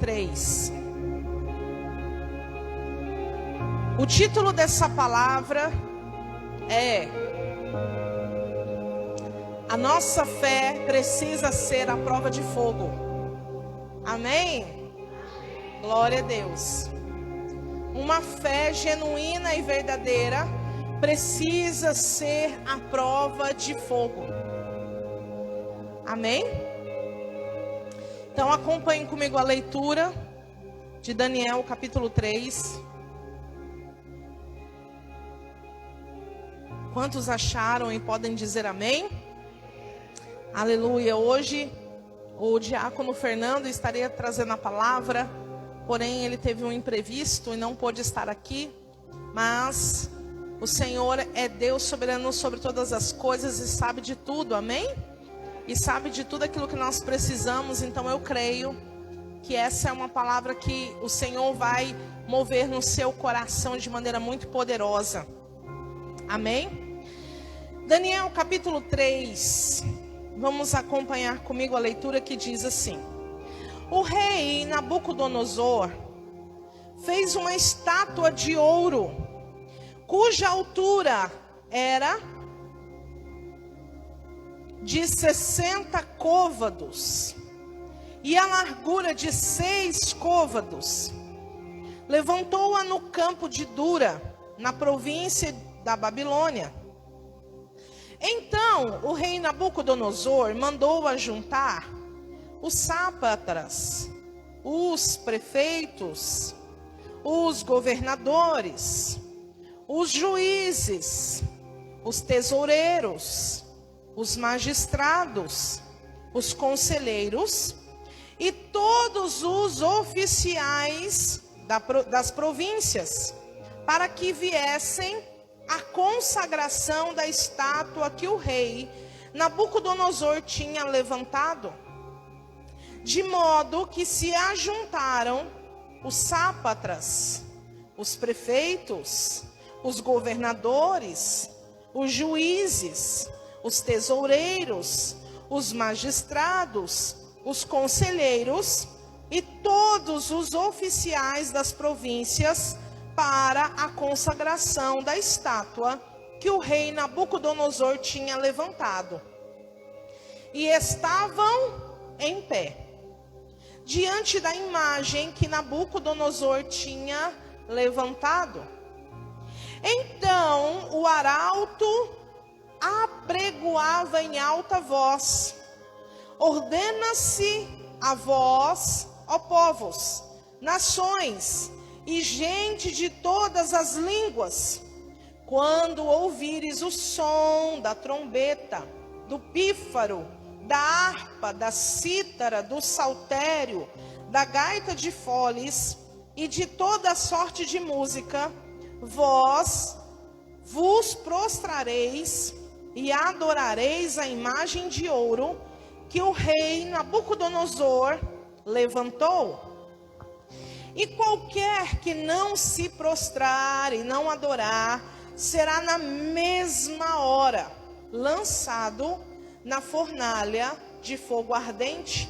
3. O título dessa palavra é: a nossa fé precisa ser a prova de fogo. Amém? Glória a Deus. Uma fé genuína e verdadeira precisa ser a prova de fogo. Amém? Então acompanhem comigo a leitura de Daniel capítulo 3. Quantos acharam e podem dizer amém? Aleluia. Hoje o diácono Fernando estaria trazendo a palavra, porém ele teve um imprevisto e não pôde estar aqui. Mas o Senhor é Deus soberano sobre todas as coisas e sabe de tudo, amém? E sabe de tudo aquilo que nós precisamos. Então eu creio que essa é uma palavra que o Senhor vai mover no seu coração de maneira muito poderosa. Amém? Daniel capítulo 3, vamos acompanhar comigo a leitura que diz assim: o rei Nabucodonosor fez uma estátua de ouro, cuja altura era de 60 côvados e a largura de 6 côvados. Levantou-a no campo de Dura, na província da Babilônia. Então o rei Nabucodonosor mandou ajuntar os sátrapas, os prefeitos, os governadores, os juízes, os tesoureiros, os magistrados, os conselheiros e todos os oficiais das províncias, para que viessem a consagração da estátua que o rei Nabucodonosor tinha levantado. De modo que se ajuntaram os sátrapas, os prefeitos, os governadores, os juízes, os tesoureiros, os magistrados, os conselheiros e todos os oficiais das províncias para a consagração da estátua que o rei Nabucodonosor tinha levantado. E estavam em pé, diante da imagem que Nabucodonosor tinha levantado. Então o arauto apregoava em alta voz: ordena-se a vós, ó povos, nações e gente de todas as línguas, quando ouvires o som da trombeta, do pífaro, da harpa, da cítara, do saltério, da gaita de foles e de toda sorte de música, vós vos prostrareis e adorareis a imagem de ouro que o rei Nabucodonosor levantou. E qualquer que não se prostrar e não adorar, será na mesma hora lançado na fornalha de fogo ardente.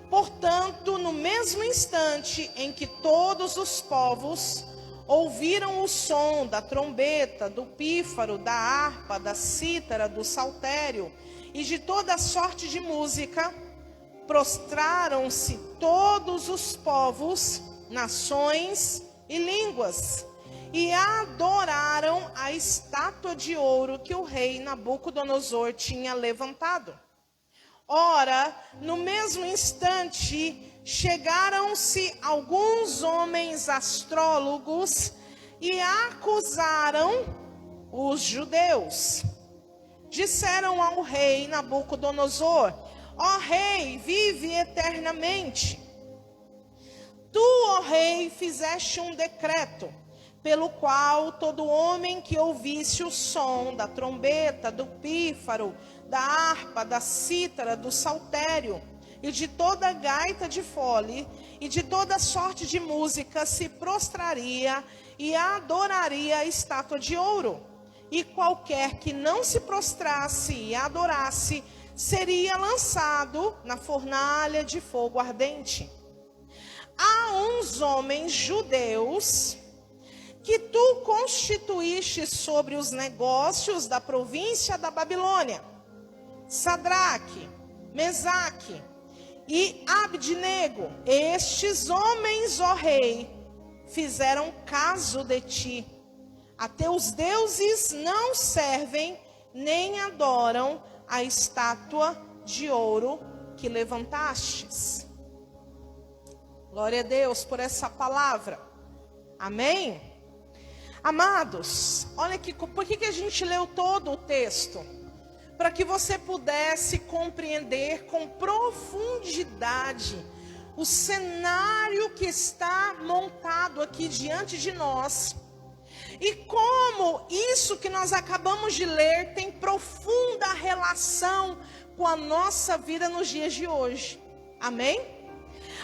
Portanto, no mesmo instante em que todos os povos ouviram o som da trombeta, do pífaro, da harpa, da cítara, do saltério e de toda sorte de música, prostraram-se todos os povos, nações e línguas, e adoraram a estátua de ouro que o rei Nabucodonosor tinha levantado. Ora, no mesmo instante, chegaram-se alguns homens astrólogos e acusaram os judeus. Disseram ao rei Nabucodonosor: ó rei, vive eternamente. Tu, ó rei, fizeste um decreto, pelo qual todo homem que ouvisse o som da trombeta, do pífaro, da harpa, da cítara, do saltério, e de toda gaita de fole, e de toda sorte de música, se prostraria e adoraria a estátua de ouro. E qualquer que não se prostrasse e adorasse, seria lançado na fornalha de fogo ardente. há uns homens judeus que tu constituíste sobre os negócios da província da Babilônia, Sadraque, Mesaque e Abdenego. Estes homens, ó rei, fizeram caso de ti. A teus deuses não servem, nem adoram a estátua de ouro que levantastes. Glória a Deus por essa palavra. Amém? Amados, olha aqui, por que a gente leu todo o texto? Para que você pudesse compreender com profundidade o cenário que está montado aqui diante de nós. E como isso que nós acabamos de ler tem profunda relação com a nossa vida nos dias de hoje. Amém?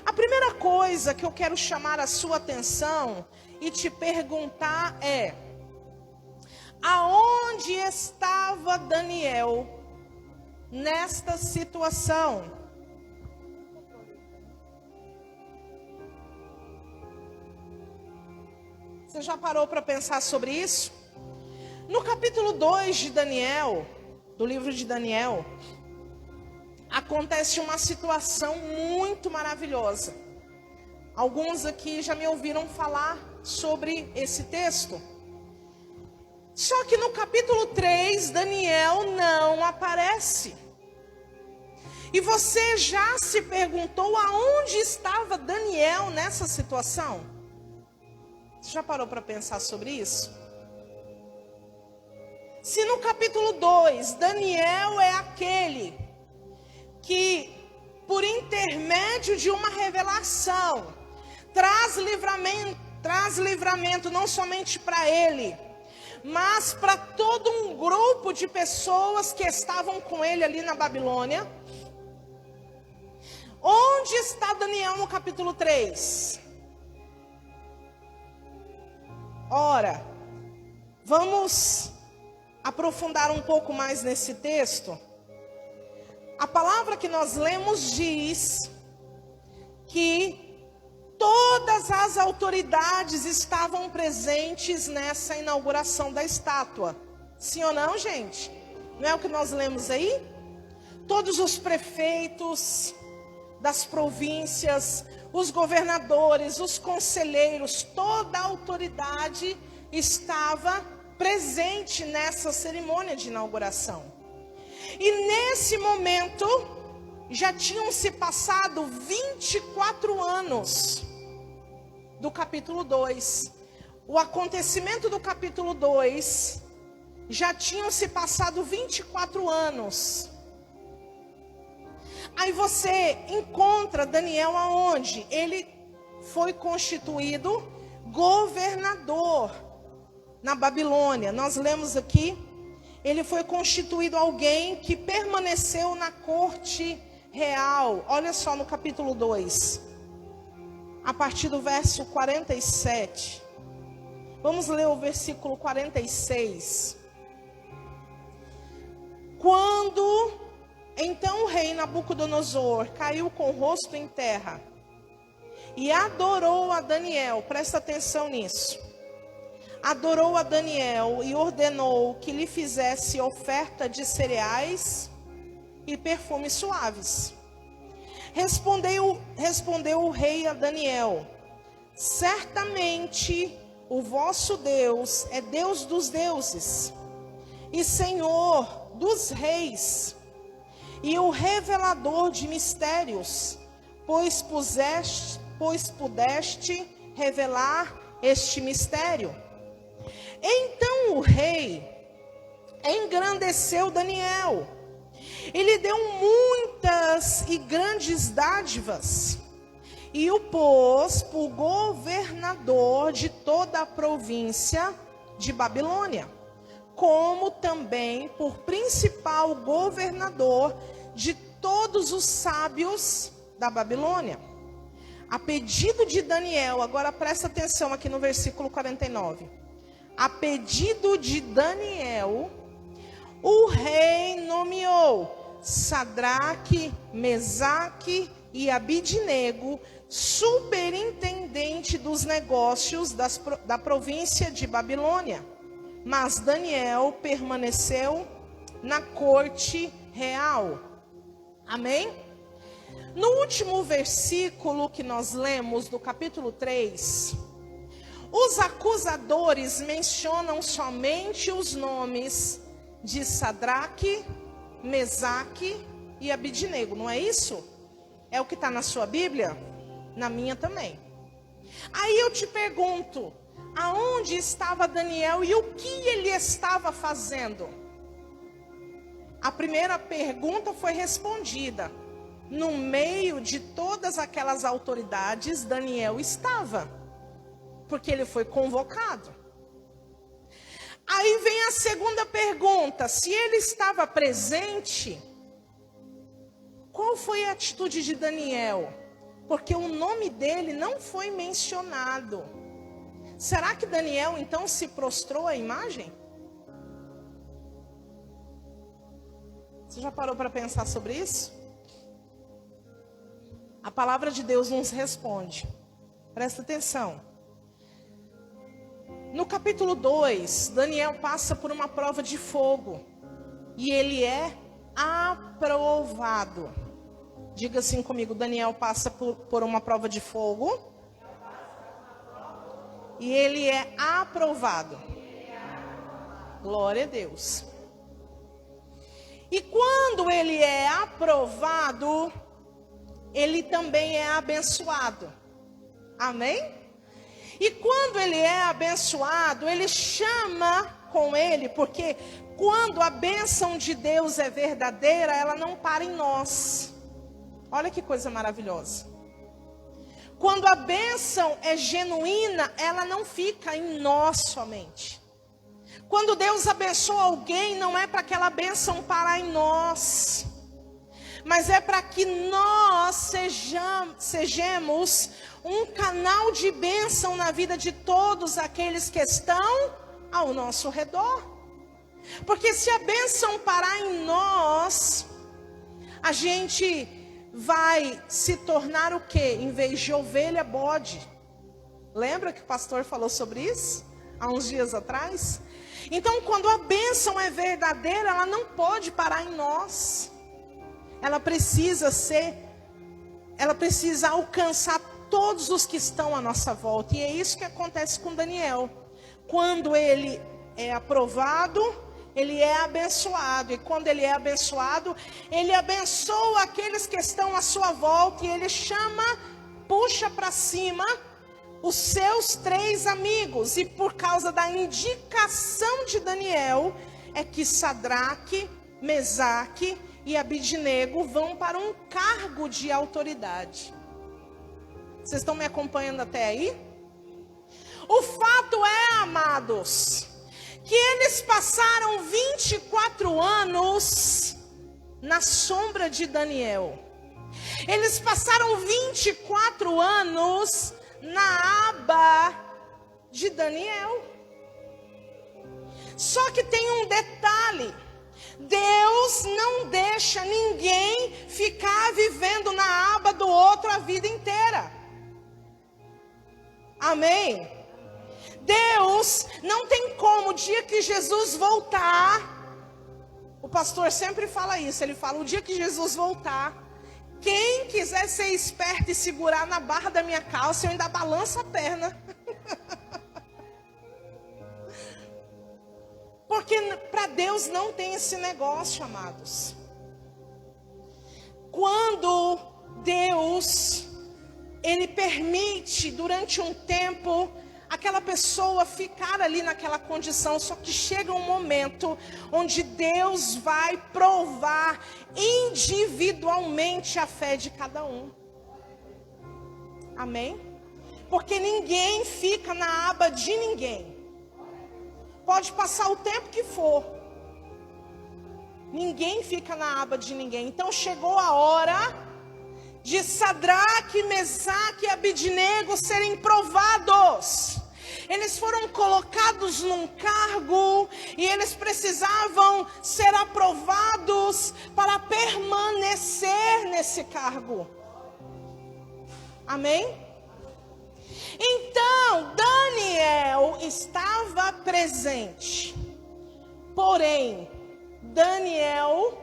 A primeira coisa que eu quero chamar a sua atenção e te perguntar é: aonde estava Daniel nesta situação? Você já parou para pensar sobre isso? No capítulo 2 de Daniel, do livro de Daniel, acontece uma situação muito maravilhosa. Alguns aqui já me ouviram falar sobre esse texto. Só que no capítulo 3, Daniel não aparece. E você já se perguntou aonde estava Daniel nessa situação? Você já parou para pensar sobre isso? Se no capítulo 2, Daniel é aquele que, por intermédio de uma revelação, traz livramento não somente para ele, mas para todo um grupo de pessoas que estavam com ele ali na Babilônia. Onde está Daniel no capítulo 3? Ora, vamos aprofundar um pouco mais nesse texto. A palavra que nós lemos diz que todas as autoridades estavam presentes nessa inauguração da estátua. Sim ou não, gente? Não é o que nós lemos aí? Todos os prefeitos das províncias, os governadores, os conselheiros, toda a autoridade estava presente nessa cerimônia de inauguração. E nesse momento, já tinham se passado 24 anos do capítulo 2. O acontecimento do capítulo 2, já tinham se passado 24 anos. Aí você encontra Daniel aonde? Ele foi constituído governador na Babilônia. Nós lemos aqui, ele foi constituído alguém que permaneceu na corte real. Olha só no capítulo 2, a partir do verso 47. Vamos ler o versículo 46. Quando então o rei Nabucodonosor caiu com o rosto em terra e adorou a Daniel, presta atenção nisso. Adorou a Daniel e ordenou que lhe fizesse oferta de cereais e perfumes suaves. Respondeu o rei a Daniel: certamente o vosso Deus é Deus dos deuses e Senhor dos reis, e o revelador de mistérios, pois pudeste revelar este mistério. Então o rei engrandeceu Daniel, e lhe deu muitas e grandes dádivas, e o pôs por governador de toda a província de Babilônia, como também por principal governador de todos os sábios da Babilônia. A pedido de Daniel, agora presta atenção aqui no versículo 49. A pedido de Daniel, o rei nomeou Sadraque, Mesaque e Abdenego, superintendente dos negócios da província de Babilônia. Mas Daniel permaneceu na corte real. Amém? No último versículo que nós lemos, do capítulo 3, os acusadores mencionam somente os nomes de Sadraque, Mesaque e Abidnego, não é isso? É o que está na sua Bíblia? Na minha também. Aí eu te pergunto, aonde estava Daniel e o que ele estava fazendo? A primeira pergunta foi respondida. No meio de todas aquelas autoridades, Daniel estava, porque ele foi convocado. Aí vem a segunda pergunta, se ele estava presente, qual foi a atitude de Daniel? Porque o nome dele não foi mencionado. Será que Daniel então se prostrou à imagem? Você já parou para pensar sobre isso? A palavra de Deus nos responde. Presta atenção. No capítulo 2, Daniel passa por uma prova de fogo. E ele é aprovado. Diga assim comigo, Daniel passa por uma prova de fogo. E ele é aprovado. Glória a Deus. E quando ele é aprovado, ele também é abençoado. Amém? E quando ele é abençoado, ele chama com ele, porque quando a bênção de Deus é verdadeira, ela não para em nós. Olha que coisa maravilhosa. Quando a bênção é genuína, ela não fica em nós somente. Quando Deus abençoa alguém, não é para aquela bênção parar em nós, mas é para que nós sejamos um canal de bênção na vida de todos aqueles que estão ao nosso redor. Porque se a bênção parar em nós, a gente vai se tornar o quê? Em vez de ovelha, bode. Lembra que o pastor falou sobre isso há uns dias atrás? Então, quando a bênção é verdadeira, ela não pode parar em nós. Ela precisa alcançar todos os que estão à nossa volta. E é isso que acontece com Daniel. Quando ele é aprovado, ele é abençoado. E quando ele é abençoado, ele abençoa aqueles que estão à sua volta. E ele puxa para cima os seus 3 amigos. E por causa da indicação de Daniel, é que Sadraque, Mesaque e Abidnego vão para um cargo de autoridade. Vocês estão me acompanhando até aí? O fato é, amados, que eles passaram 24 anos na sombra de Daniel. Eles passaram 24 anos na aba de Daniel. Só que tem um detalhe. Deus não deixa ninguém ficar vivendo na aba do outro a vida inteira. Amém? Deus não tem como, o dia que Jesus voltar, o pastor sempre fala isso, ele fala, o dia que Jesus voltar, quem quiser ser esperto e segurar na barra da minha calça, eu ainda balanço a perna. Porque para Deus não tem esse negócio, amados. Quando Deus, Ele permite durante um tempo aquela pessoa ficar ali naquela condição, só que chega um momento onde Deus vai provar individualmente a fé de cada um. Amém? Porque ninguém fica na aba de ninguém. Pode passar o tempo que for. Ninguém fica na aba de ninguém. Então chegou a hora de Sadraque, Mesaque e Abidnego serem provados. Eles foram colocados num cargo e eles precisavam ser aprovados para permanecer nesse cargo. Amém? Então, Daniel estava presente. Porém, Daniel,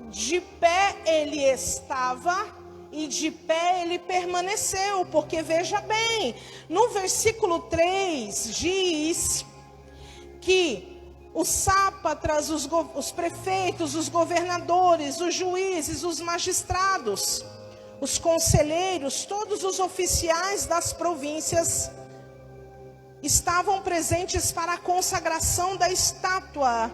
de pé ele estava e de pé ele permaneceu. Porque veja bem, no versículo 3 diz que os sátrapas, os prefeitos, os governadores, os juízes, os magistrados, os conselheiros, todos os oficiais das províncias estavam presentes para a consagração da estátua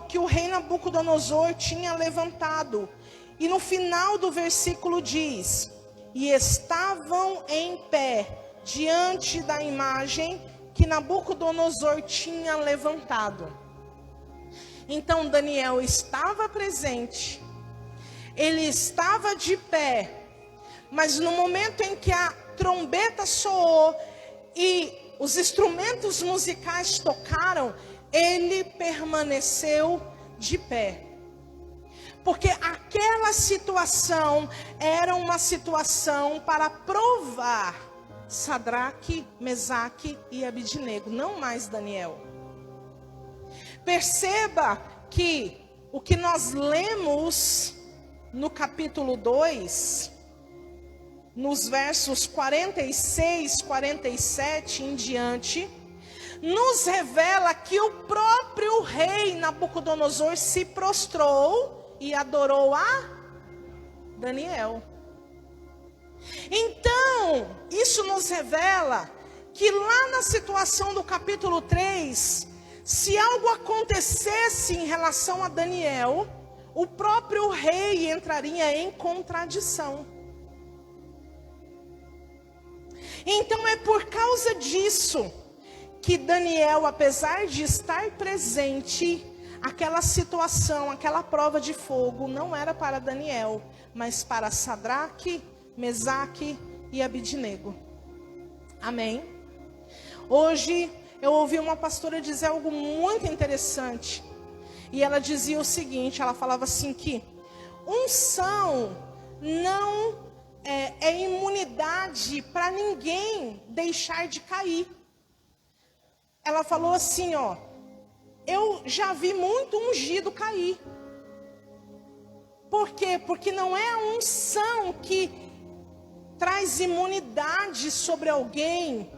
que o rei Nabucodonosor tinha levantado. E no final do versículo diz: e estavam em pé diante da imagem que Nabucodonosor tinha levantado. Então Daniel estava presente, ele estava de pé, mas no momento em que a trombeta soou e os instrumentos musicais tocaram, ele permaneceu de pé. Porque aquela situação era uma situação para provar Sadraque, Mesaque e Abidnego, não mais Daniel. Perceba que o que nós lemos no capítulo 2, nos versos 46, 47 em diante, nos revela que o próprio rei Nabucodonosor se prostrou e adorou a Daniel. Então, isso nos revela que lá na situação do capítulo 3, se algo acontecesse em relação a Daniel, o próprio rei entraria em contradição. Então é por causa disso que Daniel, apesar de estar presente, aquela situação, aquela prova de fogo, não era para Daniel, mas para Sadraque, Mesaque e Abidnego. Amém? Hoje eu ouvi uma pastora dizer algo muito interessante. E ela dizia o seguinte, ela falava assim que unção não é imunidade para ninguém deixar de cair. Ela falou assim, ó, eu já vi muito ungido cair. Por quê? Porque não é a unção que traz imunidade sobre alguém,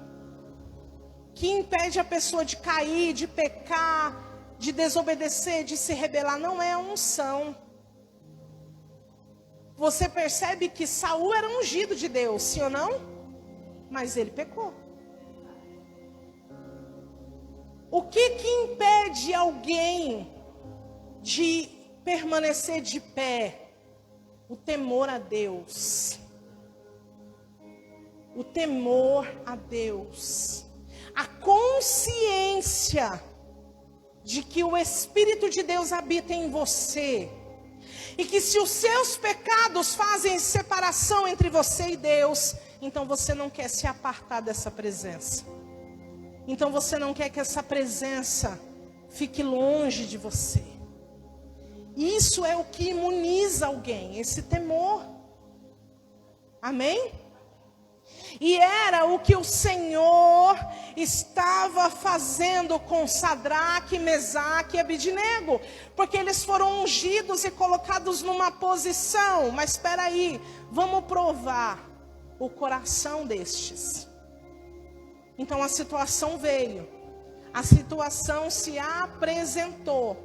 que impede a pessoa de cair, de pecar, de desobedecer, de se rebelar. Não é a unção. Você percebe que Saul era ungido de Deus, sim ou não? Mas ele pecou. O que impede alguém de permanecer de pé? O temor a Deus. O temor a Deus. A consciência de que o Espírito de Deus habita em você. E que se os seus pecados fazem separação entre você e Deus, então você não quer se apartar dessa presença. Então você não quer que essa presença fique longe de você. Isso é o que imuniza alguém, esse temor. Amém? E era o que o Senhor estava fazendo com Sadraque, Mesaque e Abidnego. Porque eles foram ungidos e colocados numa posição. Mas espera aí, vamos provar o coração destes. Então a situação veio. A situação se apresentou.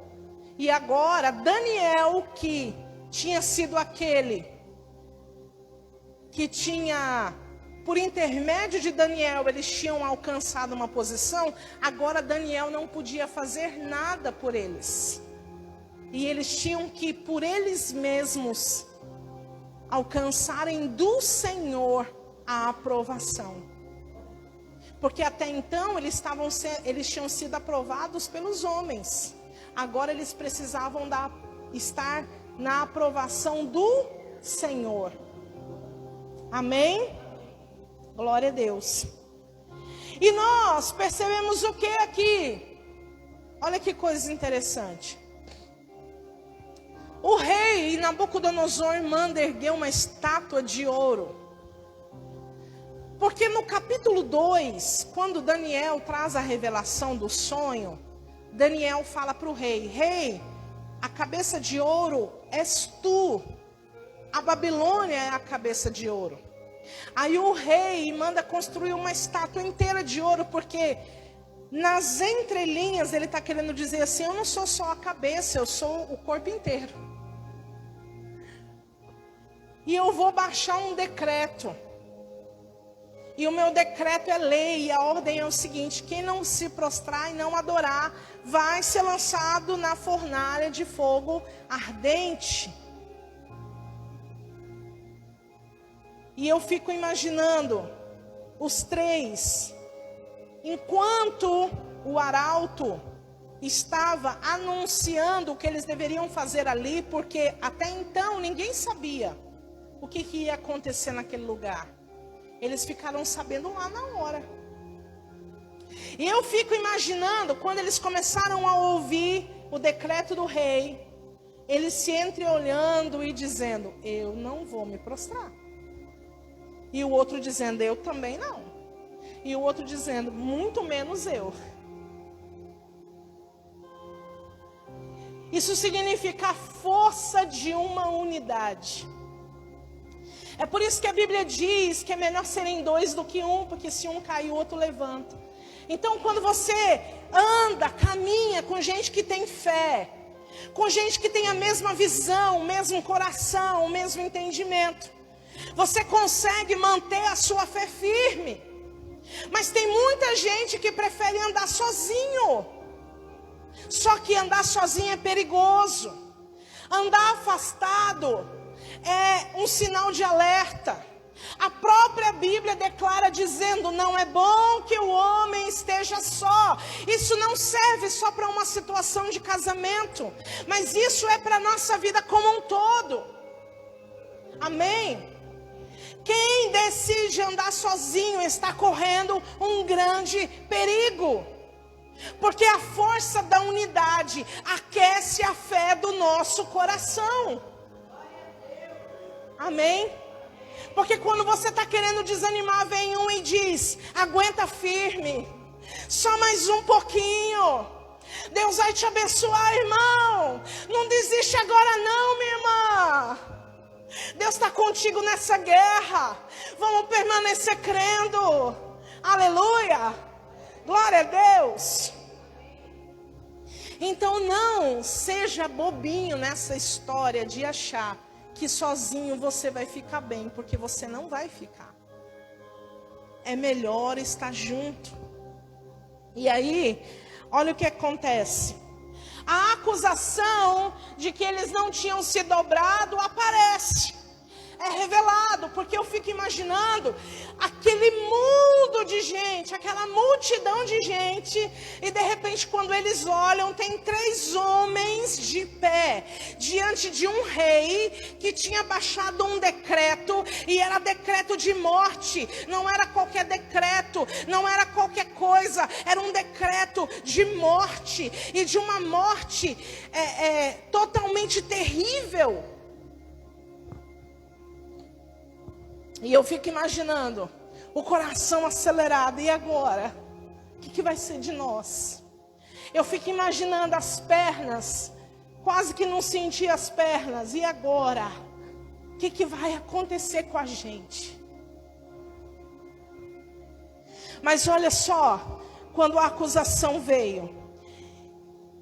E agora Daniel, que tinha sido aquele que tinha... Por intermédio de Daniel, eles tinham alcançado uma posição. Agora Daniel não podia fazer nada por eles. E eles tinham que, por eles mesmos, alcançarem do Senhor a aprovação. Porque até então eles tinham sido aprovados pelos homens. Agora eles precisavam estar na aprovação do Senhor. Amém? Glória a Deus. E nós percebemos o que aqui? Olha que coisa interessante. O rei Nabucodonosor manda erguer uma estátua de ouro. Porque no capítulo 2, quando Daniel traz a revelação do sonho, Daniel fala para o rei: rei, a cabeça de ouro és tu. A Babilônia é a cabeça de ouro. Aí o rei manda construir uma estátua inteira de ouro, porque nas entrelinhas ele está querendo dizer assim: eu não sou só a cabeça, eu sou o corpo inteiro. E eu vou baixar um decreto. E o meu decreto é lei, e a ordem é o seguinte: quem não se prostrar e não adorar, vai ser lançado na fornalha de fogo ardente. E eu fico imaginando os três, enquanto o arauto estava anunciando o que eles deveriam fazer ali, porque até então ninguém sabia o que ia acontecer naquele lugar. Eles ficaram sabendo lá na hora. E eu fico imaginando, quando eles começaram a ouvir o decreto do rei, eles se entreolhando e dizendo: eu não vou me prostrar. E o outro dizendo: eu também não. E o outro dizendo: muito menos eu. Isso significa a força de uma unidade. É por isso que a Bíblia diz que é melhor serem dois do que um, porque se um cair, o outro levanta. Então, quando você anda, caminha com gente que tem fé, com gente que tem a mesma visão, o mesmo coração, o mesmo entendimento, você consegue manter a sua fé firme. Mas tem muita gente que prefere andar sozinho. Só que andar sozinho é perigoso. Andar afastado é um sinal de alerta. A própria Bíblia declara dizendo: não é bom que o homem esteja só. Isso não serve só para uma situação de casamento, mas isso é para a nossa vida como um todo. Amém? Quem decide andar sozinho está correndo um grande perigo. Porque a força da unidade aquece a fé do nosso coração. Amém? Porque quando você está querendo desanimar, vem um e diz: aguenta firme, só mais um pouquinho, Deus vai te abençoar, irmão. Não desiste agora não, minha irmã. Deus está contigo nessa guerra. Vamos permanecer crendo. Aleluia, glória a Deus. Então não seja bobinho nessa história de achar que sozinho você vai ficar bem, porque você não vai ficar. É melhor estar junto. E aí, olha o que acontece. A acusação de que eles não tinham se dobrado aparece. É revelado, porque eu fico imaginando aquele mundo de gente, aquela multidão de gente, e de repente quando eles olham, tem 3 homens de pé, diante de um rei que tinha baixado um decreto, e era decreto de morte. Não era qualquer decreto, não era qualquer coisa, era um decreto de morte, e de uma morte totalmente terrível. E eu fico imaginando o coração acelerado. E agora? O que vai ser de nós? Eu fico imaginando as pernas, quase que não senti as pernas. E agora? O que vai acontecer com a gente? Mas olha só, quando a acusação veio.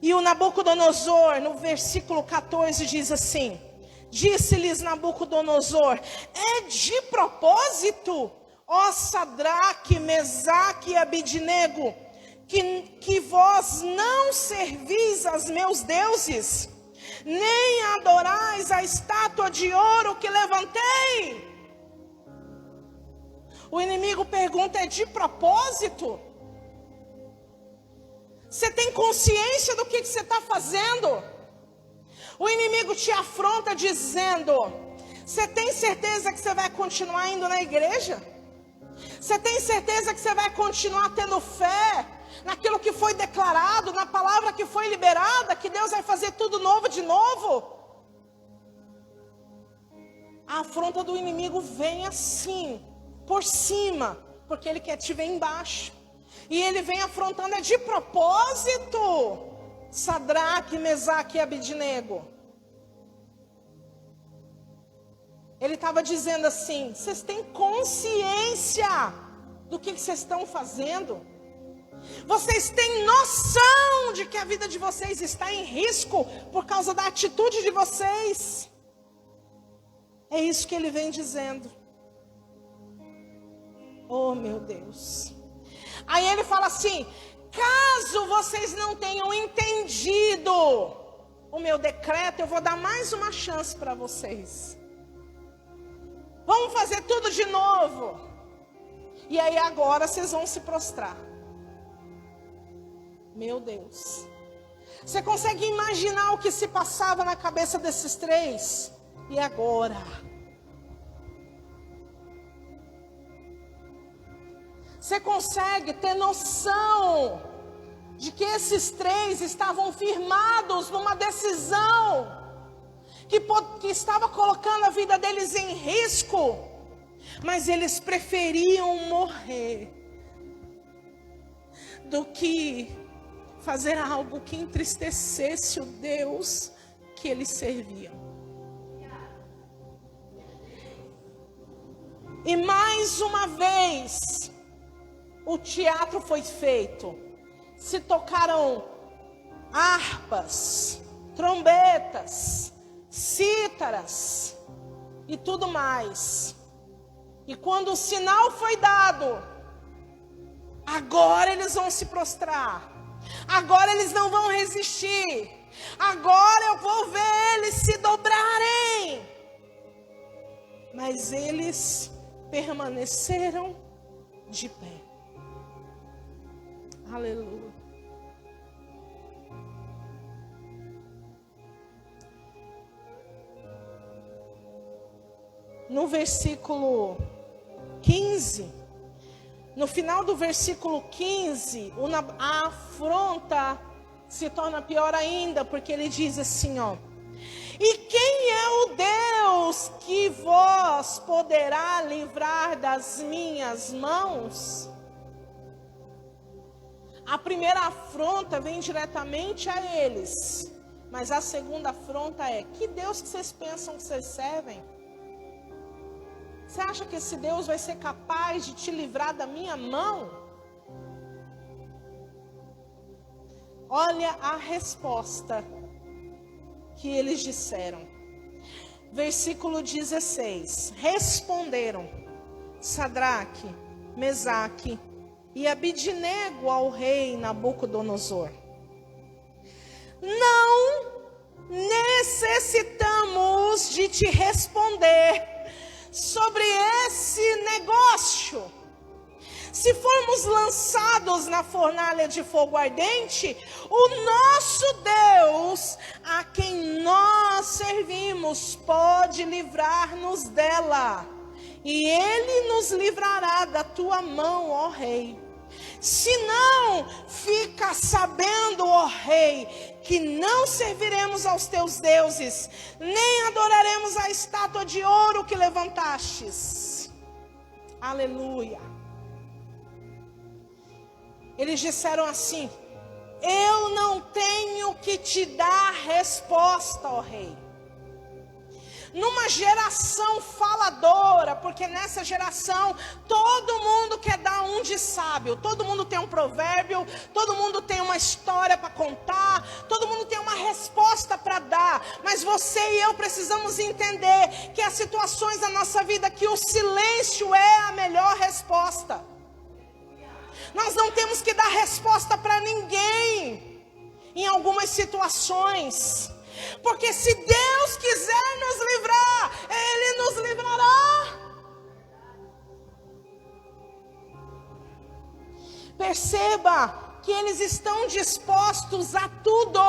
E o Nabucodonosor, no versículo 14, diz assim: disse-lhes Nabucodonosor: é de propósito, ó Sadraque, Mesaque e Abidnego, que vós não servis aos meus deuses, nem adorais a estátua de ouro que levantei. O inimigo pergunta: é de propósito? Você tem consciência do que você está fazendo? O inimigo te afronta dizendo: você tem certeza que você vai continuar indo na igreja? Você tem certeza que você vai continuar tendo fé naquilo que foi declarado, na palavra que foi liberada, que Deus vai fazer tudo novo de novo? A afronta do inimigo vem assim, por cima, porque ele quer te ver embaixo. E ele vem afrontando de propósito Sadraque, Mesaque e Abidnego. Ele estava dizendo assim: vocês têm consciência do que vocês estão fazendo? Vocês têm noção de que a vida de vocês está em risco por causa da atitude de vocês? É isso que ele vem dizendo. Oh, meu Deus. Aí ele fala assim: caso vocês não tenham entendido o meu decreto, eu vou dar mais uma chance para vocês. Vamos fazer tudo de novo. E aí agora vocês vão se prostrar. Meu Deus. Você consegue imaginar o que se passava na cabeça desses três? E agora? Você consegue ter noção de que esses três estavam firmados numa decisão que estava colocando a vida deles em risco, mas eles preferiam morrer do que fazer algo que entristecesse o Deus que eles serviam. E mais uma vez, o teatro foi feito. Se tocaram harpas, trombetas, cítaras e tudo mais. E quando o sinal foi dado, agora eles vão se prostrar. Agora eles não vão resistir. Agora eu vou ver eles se dobrarem. Mas eles permaneceram de pé. Aleluia. No versículo 15, no final do versículo 15, a afronta se torna pior ainda, porque ele diz assim, ó: e quem é o Deus que vos poderá livrar das minhas mãos? A primeira afronta vem diretamente a eles, mas a segunda afronta é: que Deus que vocês pensam que vocês servem? Você acha que esse Deus vai ser capaz de te livrar da minha mão? Olha a resposta que eles disseram. Versículo 16. Responderam Sadraque, Mesaque e Abidnego ao rei Nabucodonosor: não necessitamos de te responder sobre esse negócio. Se formos lançados na fornalha de fogo ardente, o nosso Deus, a quem nós servimos, pode livrar-nos dela, e Ele nos livrará da tua mão, ó rei. Se não, fica sabendo, ó rei, que não serviremos aos teus deuses, nem adoraremos a estátua de ouro que levantastes. Aleluia. Eles disseram assim: eu não tenho que te dar resposta, ó rei. Numa geração faladora, porque nessa geração todo mundo quer dar um de sábio, todo mundo tem um provérbio, todo mundo tem uma história para contar, todo mundo tem uma resposta para dar, mas você e eu precisamos entender que há situações na nossa vida que o silêncio é a melhor resposta. Nós não temos que dar resposta para ninguém em algumas situações, porque se Deus quiser nos livrar, Ele nos livrará. Perceba que eles estão dispostos a tudo,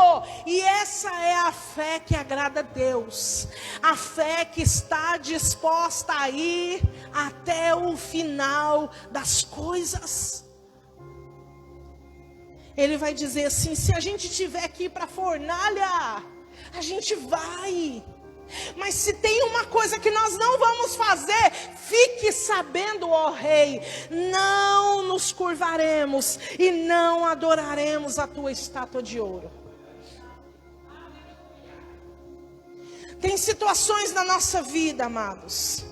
e essa é a fé que agrada a Deus, a fé que está disposta a ir até o final das coisas. Ele vai dizer assim: se a gente tiver que ir para a fornalha, a gente vai. Mas se tem uma coisa que nós não vamos fazer, fique sabendo, ó rei, não nos curvaremos e não adoraremos a tua estátua de ouro. Tem situações na nossa vida, amados,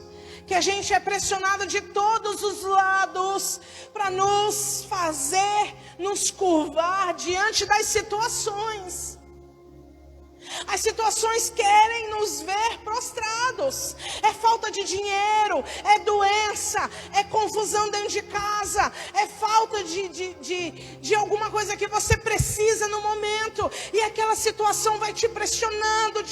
que a gente é pressionado de todos os lados para nos fazer nos curvar diante das situações. As situações querem nos ver prostrados. É falta de dinheiro, é doença, é confusão dentro de casa, é falta de alguma coisa que você precisa no momento. E aquela situação vai te pressionando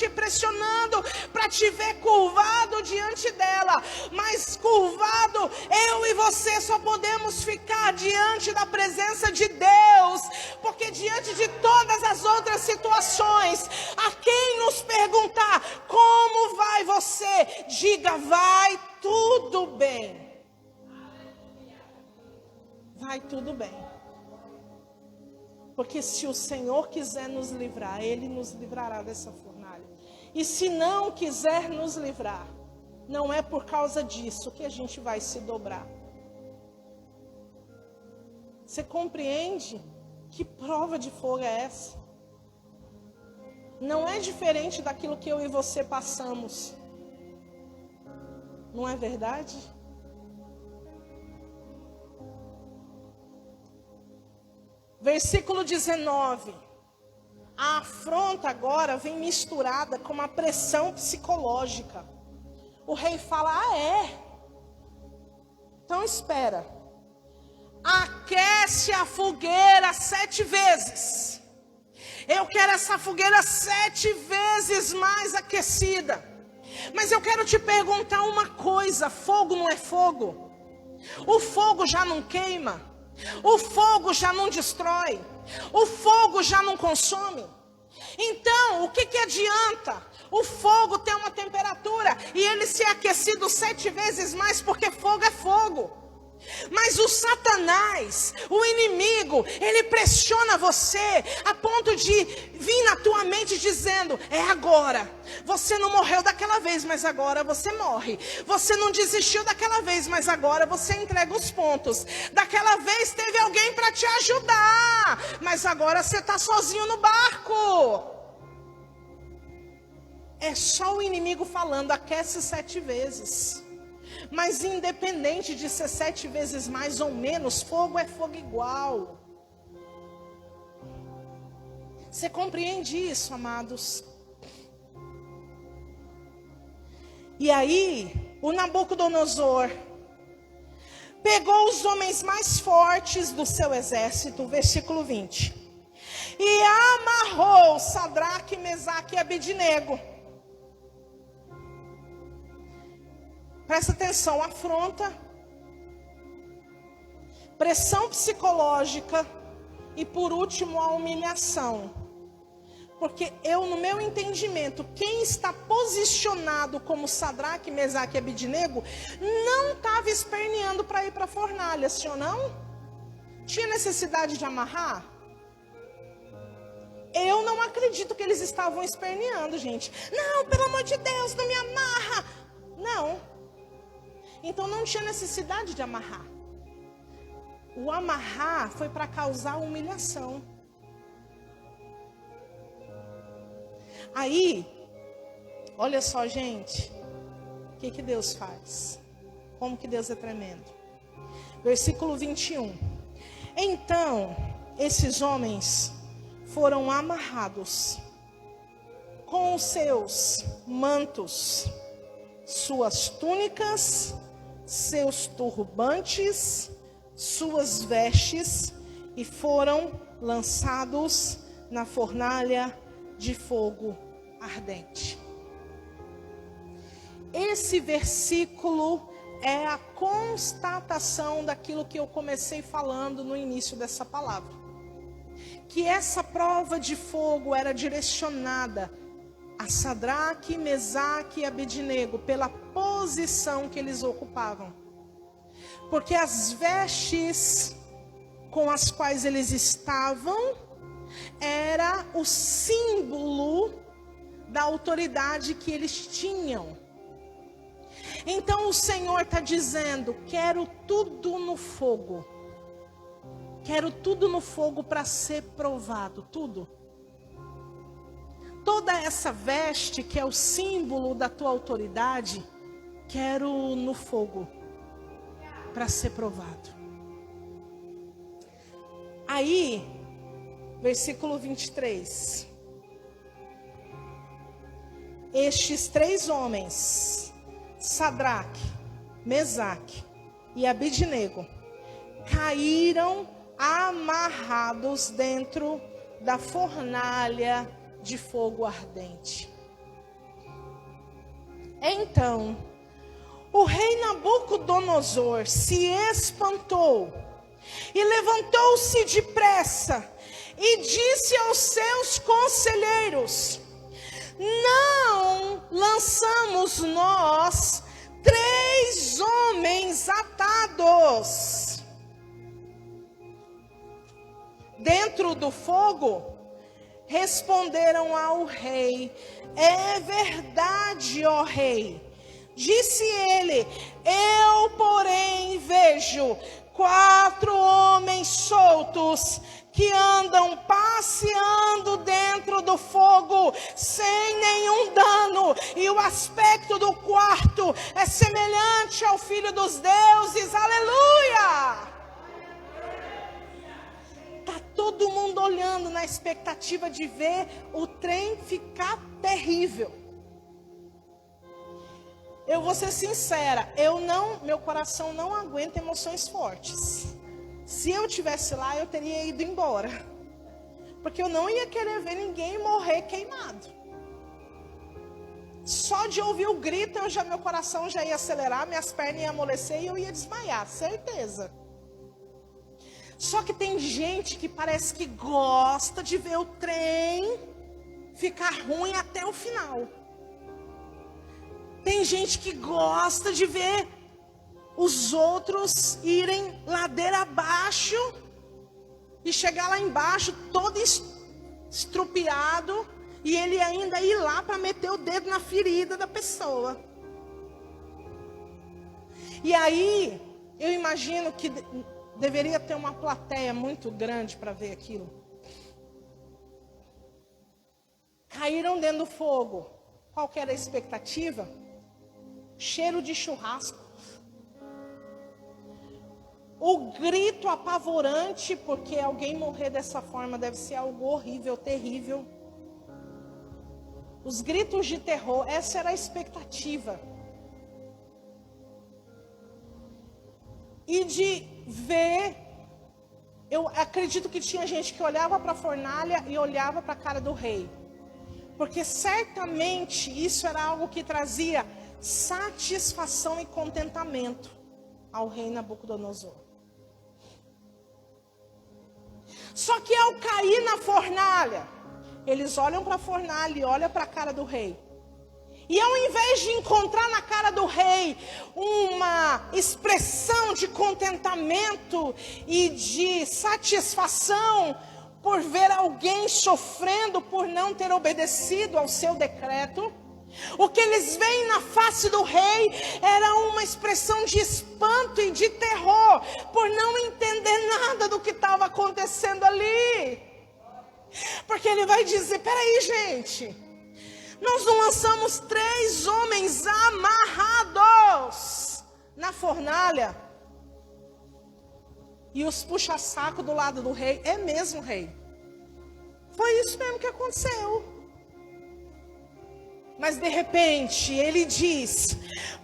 para te ver curvado diante dela. Mas curvado, eu e você só podemos ficar diante da presença de Deus. Porque diante de todas as outras situações, a quem nos perguntar, como vai você? Diga, vai tudo bem. Vai tudo bem. Porque se o Senhor quiser nos livrar, Ele nos livrará dessa fornalha. E se não quiser nos livrar, não é por causa disso que a gente vai se dobrar. Você compreende que prova de fogo é essa? Não é diferente daquilo que eu e você passamos. Não é verdade? Versículo 19. A afronta agora vem misturada com uma pressão psicológica. O rei fala, então espera. Aquece a fogueira 7 vezes. Eu quero essa fogueira 7 vezes mais aquecida. Mas eu quero te perguntar uma coisa. Fogo não é fogo? O fogo já não queima? O fogo já não destrói? O fogo já não consome? Então, o que adianta o fogo ter uma temperatura e ele ser aquecido 7 vezes mais? Porque fogo é fogo. Mas o Satanás, o inimigo, ele pressiona você a ponto de vir na tua mente dizendo, é agora. Você não morreu daquela vez, mas agora você morre. Você não desistiu daquela vez, mas agora você entrega os pontos. Daquela vez teve alguém para te ajudar, mas agora você está sozinho no barco. É só o inimigo falando, aquece 7 vezes. Mas independente de ser 7 vezes mais ou menos, fogo é fogo igual. Você compreende isso, amados? E aí, o Nabucodonosor pegou os homens mais fortes do seu exército, versículo 20, e amarrou Sadraque, Mesaque e Abednego. Presta atenção, afronta, pressão psicológica e por último a humilhação. Porque no meu entendimento, quem está posicionado como Sadraque, Mesaque e Abednego não estava esperneando para ir para a fornalha, sim ou não? Tinha necessidade de amarrar? Eu não acredito que eles estavam esperneando, gente. Não, pelo amor de Deus, não me amarra. Não. Então não tinha necessidade de amarrar. O amarrar foi para causar humilhação. Aí, olha só, gente, o que Deus faz? Como que Deus é tremendo. Versículo 21. Então, esses homens foram amarrados com os seus mantos, suas túnicas, seus turbantes, suas vestes, e foram lançados na fornalha de fogo ardente. Esse versículo é a constatação daquilo que eu comecei falando no início dessa palavra. Que essa prova de fogo era direcionada a Sadraque, Mesaque e Abednego pela posição que eles ocupavam. Porque as vestes com as quais eles estavam era o símbolo da autoridade que eles tinham. Então o Senhor está dizendo: quero tudo no fogo. Quero tudo no fogo para ser provado, tudo. Toda essa veste que é o símbolo da tua autoridade, quero no fogo para ser provado. Aí, versículo 23. Estes 3 homens, Sadraque, Mesaque e Abidnego, caíram amarrados dentro da fornalha de fogo ardente. Então, o rei Nabucodonosor se espantou e levantou-se depressa e disse aos seus conselheiros: não lançamos nós 3 homens atados dentro do fogo? Responderam ao rei: é verdade, ó rei. Disse ele: eu, porém, vejo 4 homens soltos que andam passeando dentro do fogo sem nenhum dano, e o aspecto do quarto é semelhante ao Filho dos Deuses. Aleluia! Está todo mundo olhando na expectativa de ver o trem ficar terrível. Eu vou ser sincera, meu coração não aguenta emoções fortes. Se eu estivesse lá, eu teria ido embora. Porque eu não ia querer ver ninguém morrer queimado. Só de ouvir o grito, meu coração já ia acelerar, minhas pernas iam amolecer e eu ia desmaiar, certeza. Só que tem gente que parece que gosta de ver o trem ficar ruim até o final. Tem gente que gosta de ver os outros irem ladeira abaixo e chegar lá embaixo todo estrupiado e ele ainda ir lá para meter o dedo na ferida da pessoa. E aí, eu imagino que deveria ter uma plateia muito grande para ver aquilo. Caíram dentro do fogo. Qual que era a expectativa? Cheiro de churrasco. O grito apavorante, porque alguém morrer dessa forma deve ser algo horrível, terrível. Os gritos de terror, essa era a expectativa. E de ver, eu acredito que tinha gente que olhava para a fornalha e olhava para a cara do rei. Porque certamente isso era algo que trazia satisfação e contentamento ao rei Nabucodonosor. Só que ao cair na fornalha, eles olham para a fornalha e olham para a cara do rei. E ao invés de encontrar na cara do rei uma expressão de contentamento e de satisfação por ver alguém sofrendo por não ter obedecido ao seu decreto, o que eles veem na face do rei era uma expressão de espanto e de terror por não entender nada do que estava acontecendo ali. Porque ele vai dizer: peraí, gente, nós não lançamos 3 homens amarrados na fornalha e os puxa-saco do lado do rei? É mesmo, rei? Foi isso mesmo que aconteceu. Mas de repente ele diz: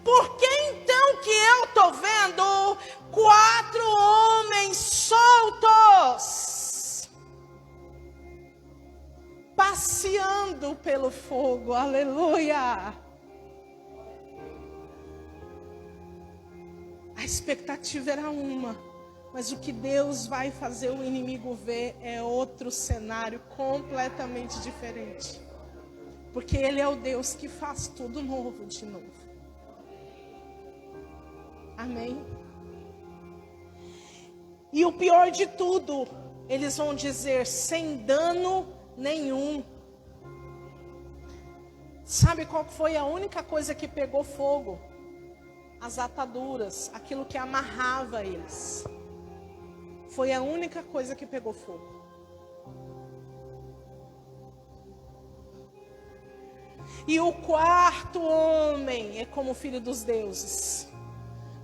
por que então que eu estou vendo 4 homens soltos passeando pelo fogo? Aleluia! A expectativa era uma, mas o que Deus vai fazer o inimigo ver é outro cenário completamente diferente. Porque Ele é o Deus que faz tudo novo de novo. Amém? E o pior de tudo, eles vão dizer: sem dano nenhum. Sabe qual foi a única coisa que pegou fogo? As ataduras, aquilo que amarrava eles. Foi a única coisa que pegou fogo. E o quarto homem é como filho dos deuses.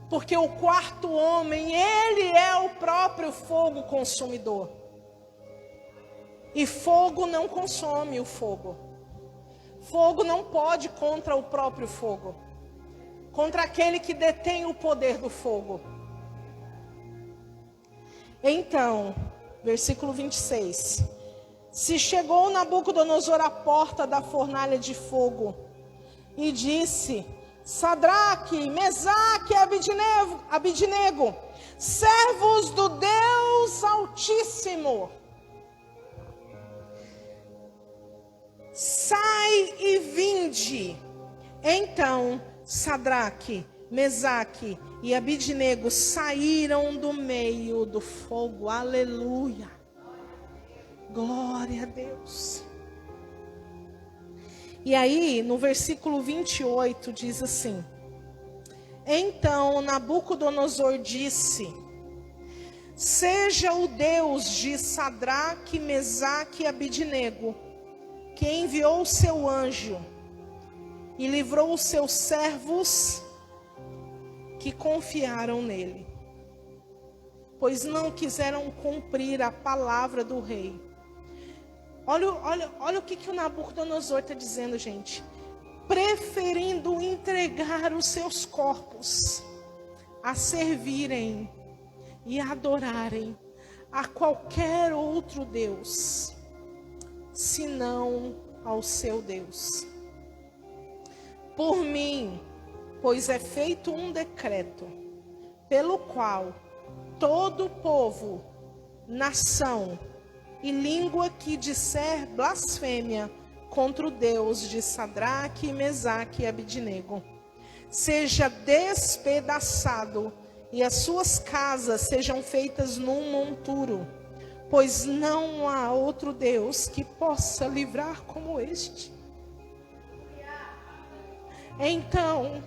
Porque o quarto homem, ele é o próprio fogo consumidor. E fogo não consome o fogo. Fogo não pode contra o próprio fogo. Contra aquele que detém o poder do fogo. Então, versículo 26. Se chegou Nabucodonosor à porta da fornalha de fogo e disse: Sadraque, Mesaque e Abidnego, servos do Deus Altíssimo, sai e vinde. Então Sadraque, Mesaque e Abidnego saíram do meio do fogo. Aleluia. Glória a Deus. E aí, no versículo 28, diz assim: Então Nabucodonosor disse: Seja o Deus de Sadraque, Mesaque e Abidnego, que enviou o seu anjo e livrou os seus servos que confiaram nele, pois não quiseram cumprir a palavra do rei. Olha o que o Nabucodonosor está dizendo, gente. Preferindo entregar os seus corpos a servirem e adorarem a qualquer outro Deus, senão ao seu Deus. Por mim, pois é feito um decreto, pelo qual todo povo, nação e língua que disser blasfêmia contra o Deus de Sadraque, Mesaque e Abidnego, seja despedaçado e as suas casas sejam feitas num monturo, pois não há outro Deus que possa livrar como este. Então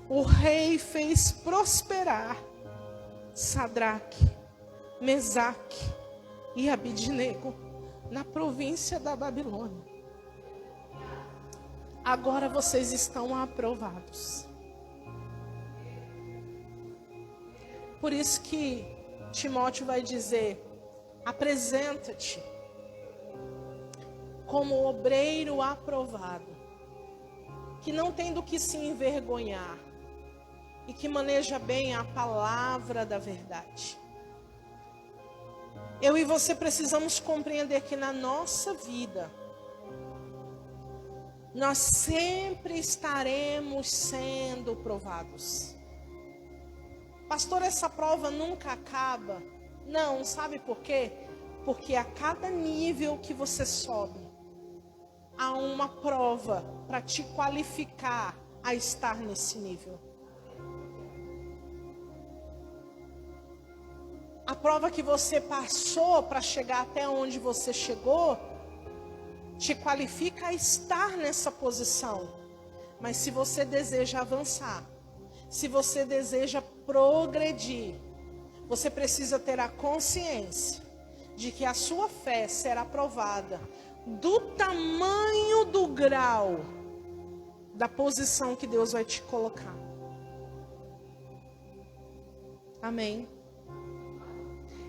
o rei fez prosperar Sadraque, Mesaque e Abidnego na província da Babilônia. Agora vocês estão aprovados. Por isso que Timóteo vai dizer: apresenta-te como obreiro aprovado, que não tem do que se envergonhar e que maneja bem a palavra da verdade. Eu e você precisamos compreender que na nossa vida nós sempre estaremos sendo provados. Pastor, essa prova nunca acaba. Não, sabe por quê? Porque a cada nível que você sobe, há uma prova para te qualificar a estar nesse nível. A prova que você passou para chegar até onde você chegou, te qualifica a estar nessa posição. Mas se você deseja avançar, se você deseja progredir, você precisa ter a consciência de que a sua fé será provada do tamanho do grau da posição que Deus vai te colocar. Amém?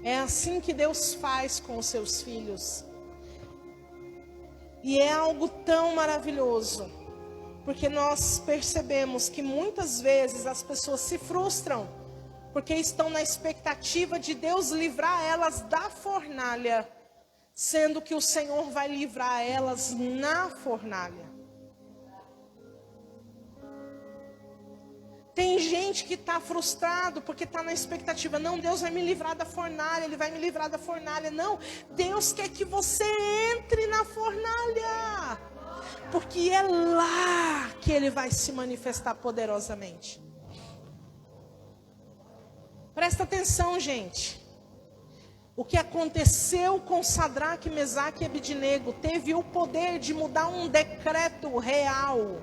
É assim que Deus faz com os seus filhos. E é algo tão maravilhoso, porque nós percebemos que muitas vezes as pessoas se frustram, porque estão na expectativa de Deus livrar elas da fornalha, sendo que o Senhor vai livrar elas na fornalha. Tem gente que está frustrado porque está na expectativa. Não, Deus vai me livrar da fornalha, Ele vai me livrar da fornalha. Não, Deus quer que você entre na fornalha, porque é lá que Ele vai se manifestar poderosamente. Presta atenção, gente. O que aconteceu com Sadraque, Mesaque e Abednego teve o poder de mudar um decreto real.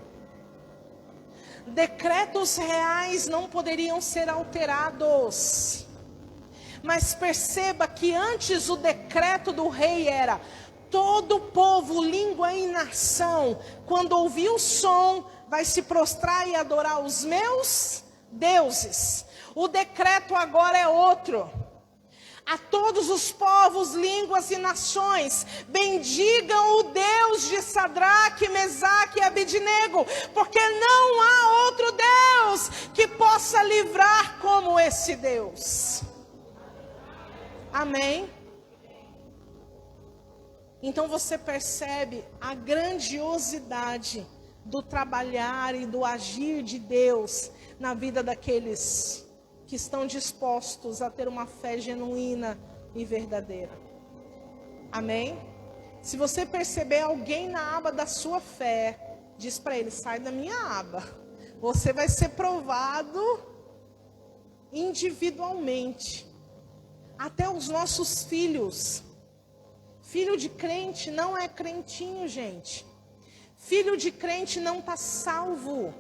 Decretos reais não poderiam ser alterados. Mas perceba que antes o decreto do rei era: todo povo, língua e nação, quando ouvir o som, vai se prostrar e adorar os meus deuses. O decreto agora é outro. A todos os povos, línguas e nações, bendigam o Deus de Sadraque, Mesaque e Abednego, porque não há outro Deus que possa livrar como esse Deus. Amém? Então você percebe a grandiosidade do trabalhar e do agir de Deus na vida daqueles que estão dispostos a ter uma fé genuína e verdadeira. Amém? Se você perceber alguém na aba da sua fé, diz para ele: sai da minha aba. Você vai ser provado individualmente. Até os nossos filhos. Filho de crente não é crentinho, gente. Filho de crente não está salvo.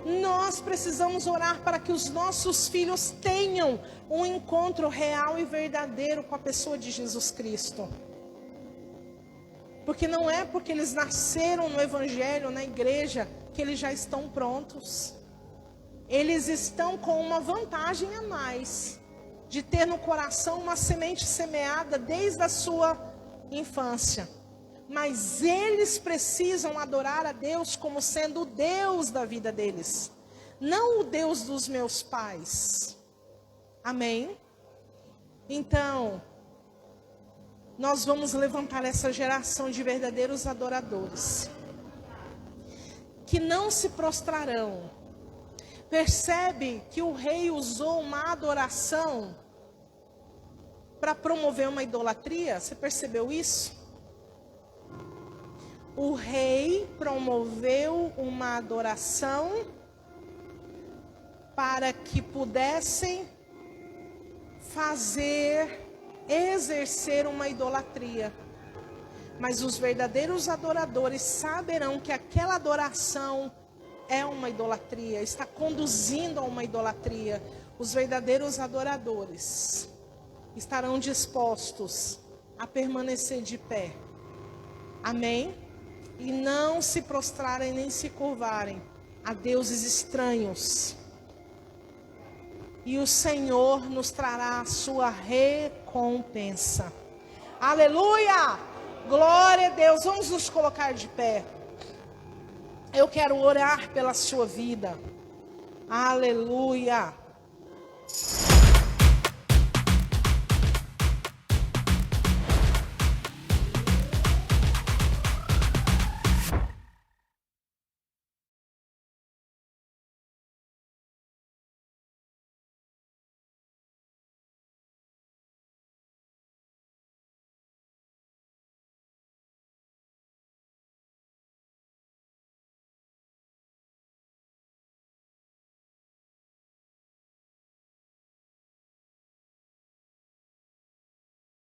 Nós precisamos orar para que os nossos filhos tenham um encontro real e verdadeiro com a pessoa de Jesus Cristo. Porque não é porque eles nasceram no Evangelho, na igreja, que eles já estão prontos. Eles estão com uma vantagem a mais, de ter no coração uma semente semeada desde a sua infância. Mas eles precisam adorar a Deus como sendo o Deus da vida deles, não o Deus dos meus pais. Amém? Então, nós vamos levantar essa geração de verdadeiros adoradores, que não se prostrarão. Percebe que o rei usou uma adoração para promover uma idolatria? Você percebeu isso? O rei promoveu uma adoração para que pudessem exercer uma idolatria. Mas os verdadeiros adoradores saberão que aquela adoração é uma idolatria, está conduzindo a uma idolatria. Os verdadeiros adoradores estarão dispostos a permanecer de pé. Amém? E não se prostrarem nem se curvarem a deuses estranhos. E o Senhor nos trará a sua recompensa. Aleluia! Glória a Deus. Vamos nos colocar de pé. Eu quero orar pela sua vida. Aleluia!